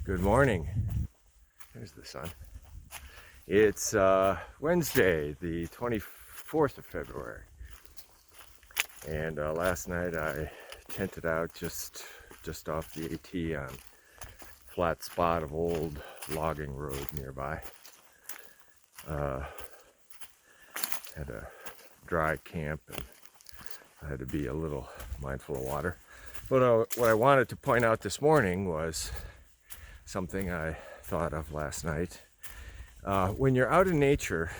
Good morning. There's the sun. It's Wednesday, the 24th of February. And last night I tented out just off the AT on a flat spot of old logging road nearby. Had a dry camp and I had to be a little mindful of water. But what I wanted to point out this morning was something I thought of last night. When you're out in nature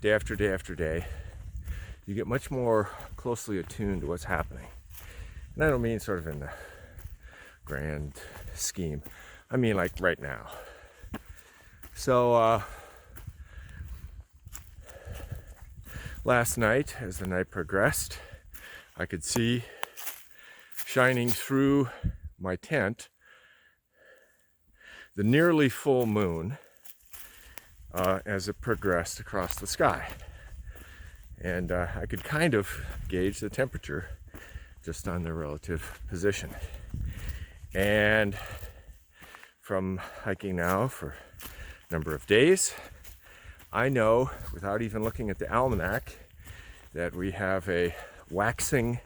day after day after day, you get much more closely attuned to what's happening. And I don't mean sort of in the grand scheme. I mean like right now. So last night, as the night progressed, I could see shining through my tent the nearly full moon as it progressed across the sky. And I could kind of gauge the temperature just on the relative position. And from hiking now for a number of days, I know without even looking at the almanac that we have a waxing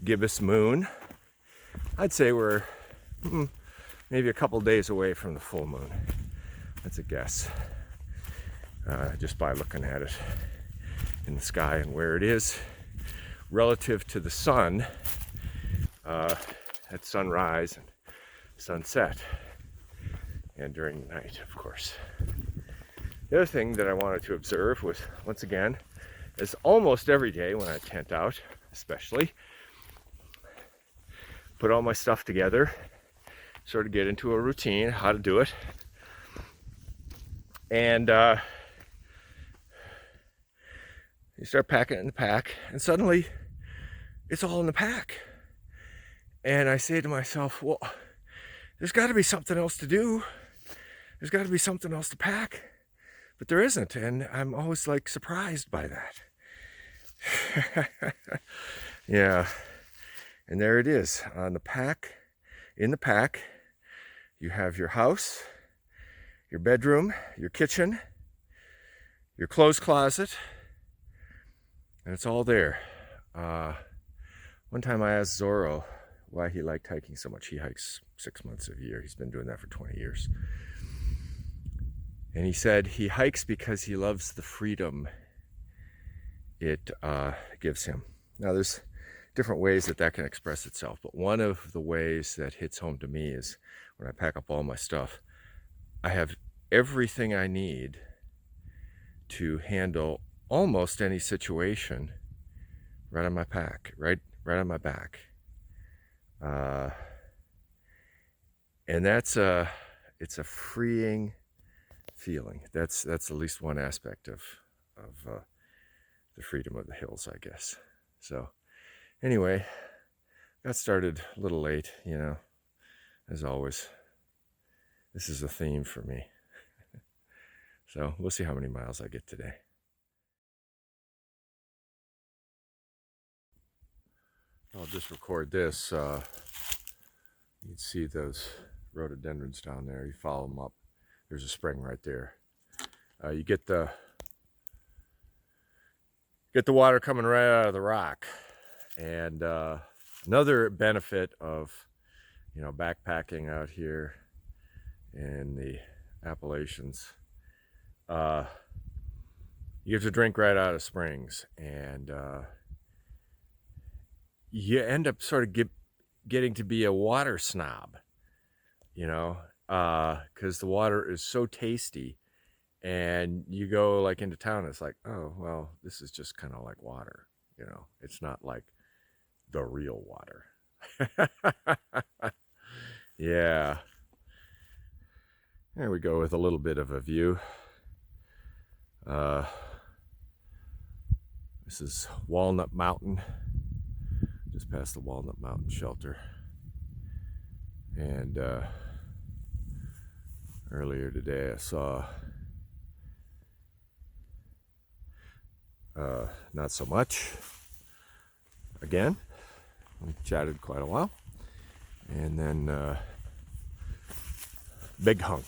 gibbous moon. I'd say we're maybe a couple days away from the full moon. That's a guess, just by looking at it in the sky and where it is relative to the sun at sunrise and sunset, and during the night, of course. The other thing that I wanted to observe was, once again, as almost every day when I tent out, especially, put all my stuff together, sort of get into a routine, how to do it. And you start packing it in the pack, and suddenly it's all in the pack. And I say to myself, well, there's got to be something else to do. There's got to be something else to pack. But there isn't, and I'm always like surprised by that. Yeah. And there it is on the pack, in the pack. You have your house, your bedroom, your kitchen, your clothes closet, and it's all there. One time I asked Zorro why he liked hiking so much. He hikes 6 months a year. He's been doing that for 20 years. And he said he hikes because he loves the freedom it gives him. Now there's different ways that can express itself, but one of the ways that hits home to me is when I pack up all my stuff, I have everything I need to handle almost any situation right on my pack, right on my back. And it's a freeing feeling. That's at least one aspect of the freedom of the hills, I guess. So anyway, got started a little late, as always. This is a theme for me. So we'll see how many miles I get today. I'll just record this. You can see those rhododendrons down there. You follow them up. There's a spring right there. You get the water coming right out of the rock. And another benefit of backpacking out here in the Appalachians, you get to drink right out of springs, and you end up sort of getting to be a water snob, because the water is so tasty, and you go like into town, it's like, oh well, this is just kind of like water, it's not like the real water. Yeah. There we go with a little bit of a view. This is Walnut Mountain, just past the Walnut Mountain shelter. And earlier today I saw not so much. Again, we chatted quite a while. And then big hunk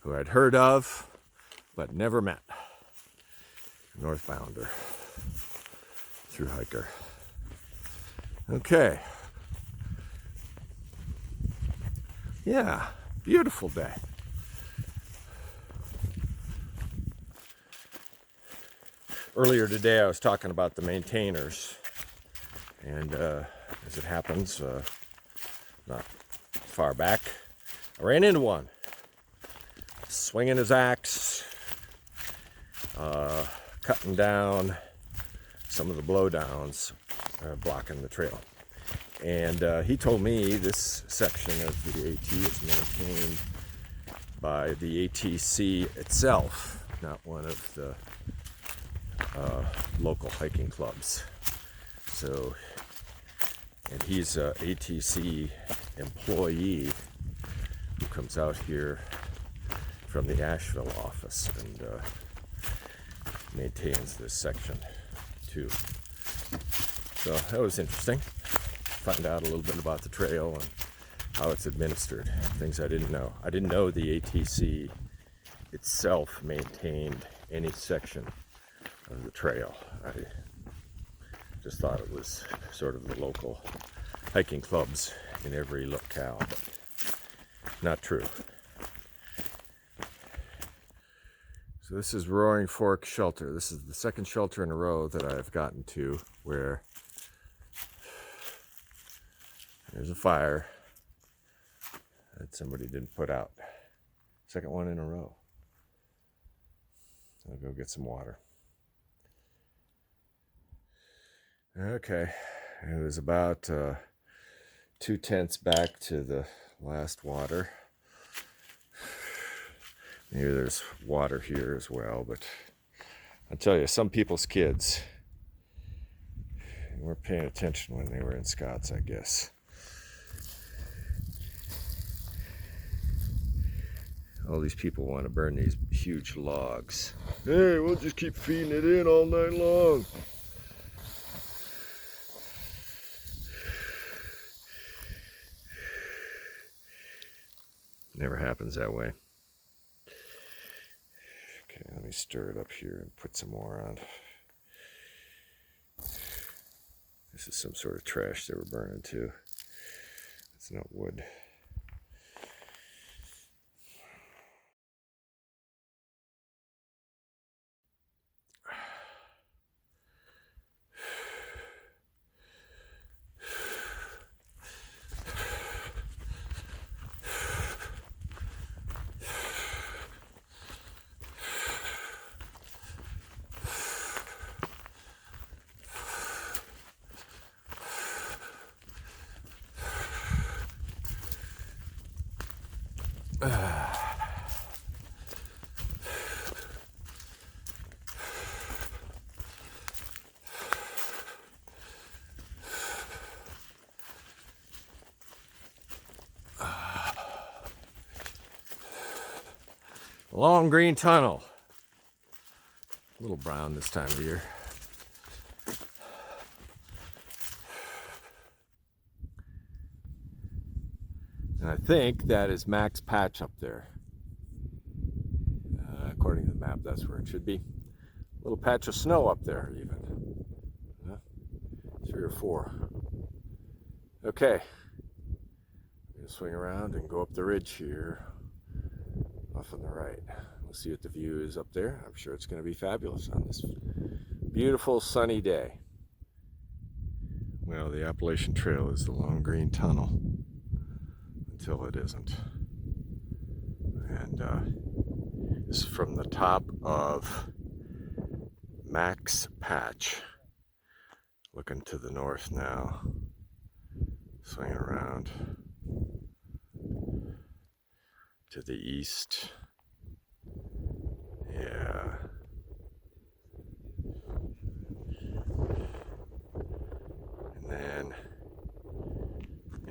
who I'd heard of but never met. Northbounder, through hiker. Okay. Yeah, beautiful day. Earlier today I was talking about the maintainers, and as it happens, not far back, I ran into one, swinging his axe, cutting down some of the blowdowns, blocking the trail. And he told me this section of the AT is maintained by the ATC itself, not one of the local hiking clubs. So, and he's a ATC employee who comes out here from the Asheville office and maintains this section too. So that was interesting. Find out a little bit about the trail and how it's administered. Things I didn't know. I didn't know the ATC itself maintained any section of the trail. I just thought it was sort of the local hiking clubs in every locale, but not true. So this is Roaring Fork Shelter. This is the second shelter in a row that I've gotten to where there's a fire that somebody didn't put out. Second one in a row. I'll go get some water. Okay, it was about 2 tenths back to the last water. Maybe there's water here as well, but I'll tell you, some people's kids weren't paying attention when they were in Scots, I guess. All these people want to burn these huge logs. Hey, we'll just keep feeding it in all night long. Never happens that way. Okay, let me stir it up here and put some more on. This is some sort of trash they were burning too. It's not wood. Long green tunnel. A little brown this time of year. And I think that is Mac's Patch up there. According to the map, that's where it should be. A little patch of snow up there even. 3 or 4. Okay. I'm going to swing around and go up the ridge here. Off on the right. We'll see what the view is up there. I'm sure it's going to be fabulous on this beautiful sunny day. Well, the Appalachian Trail is the long green tunnel until it isn't. And this is from the top of Mac's Patch. Looking to the north now. Swinging around to the east. Yeah. And then,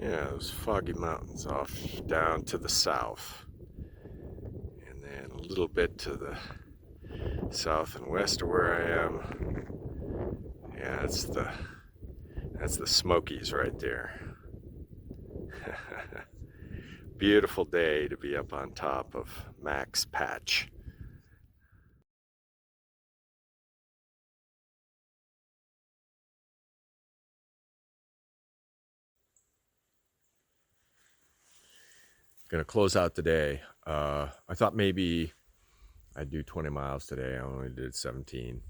yeah, those foggy mountains off down to the south. And then a little bit to the south and west of where I am. Yeah, that's the Smokies right there. Beautiful day to be up on top of Mac's Patch. Gonna close out today. I thought maybe I'd do 20 miles today. I only did 17.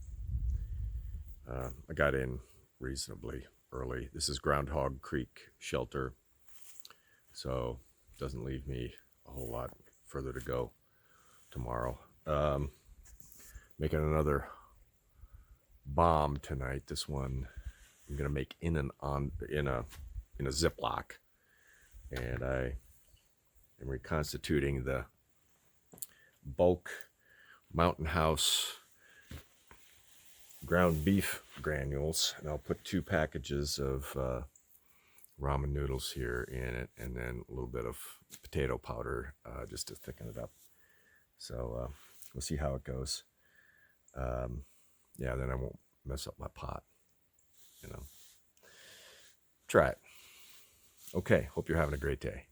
I got in reasonably early. This is Groundhog Creek Shelter, so doesn't leave me a whole lot further to go tomorrow. Making another bomb tonight. This one I'm gonna make in a Ziploc, and I am reconstituting the bulk Mountain House ground beef granules, and I'll put 2 packages of ramen noodles here in it, and then a little bit of potato powder just to thicken it up. So we'll see how it goes. Yeah, then I won't mess up my pot, you know. Try it. Okay, hope you're having a great day.